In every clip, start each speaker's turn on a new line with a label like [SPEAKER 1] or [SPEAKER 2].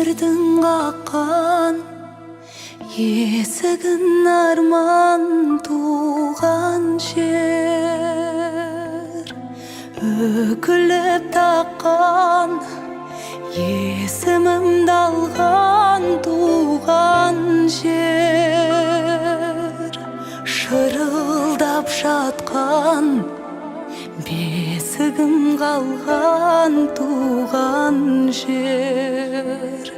[SPEAKER 1] өмірдің қаққан есігін арман туған жер, үкіліп таққан есімімді алған туған жер, шырылдап жатқан бесігім қалған туған жер.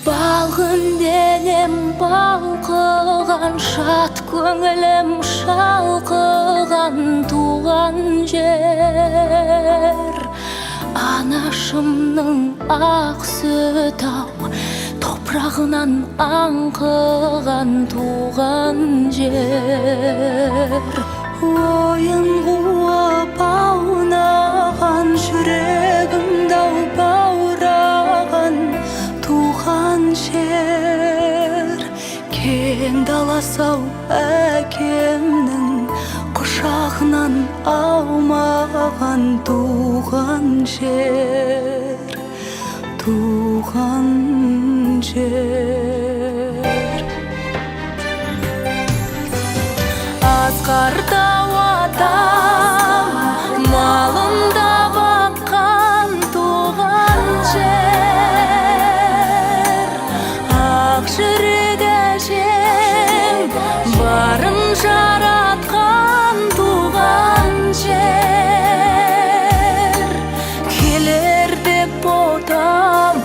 [SPEAKER 1] Балғын денем балқыған, шат көңілім шалқыған туған жер, анашымның ақ сүт-ау топырағынан аңқыған туған жер. Ойын қуып аунаған, жүрегімді баураған туған жер, кең даласы-ау әкемнің құшағынан аумаған туған жер, туған жер. Асқар тау атам малында баққан туған жер, ақ жүрек әжем барын жаратқан туған жер, келер деп ботам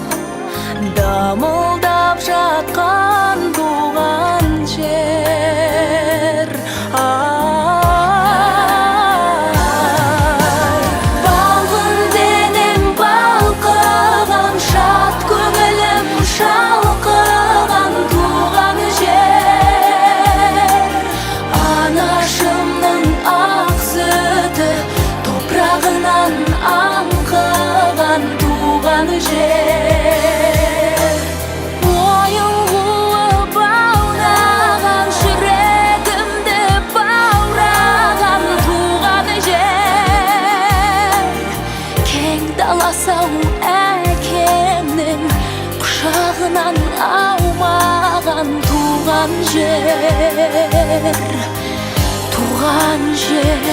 [SPEAKER 1] дамылдап жатқан туған жер. Балғын денем балқыған, шат көңілім шалқыған туған жер, анашымның ақ сүті топырағынан аңқыған туған жер. Ойын қуып аунаған, жүрегімді баураған туған жер, кең даласы-ау әкемнің құшағынан аумаған туған жер, туған жер.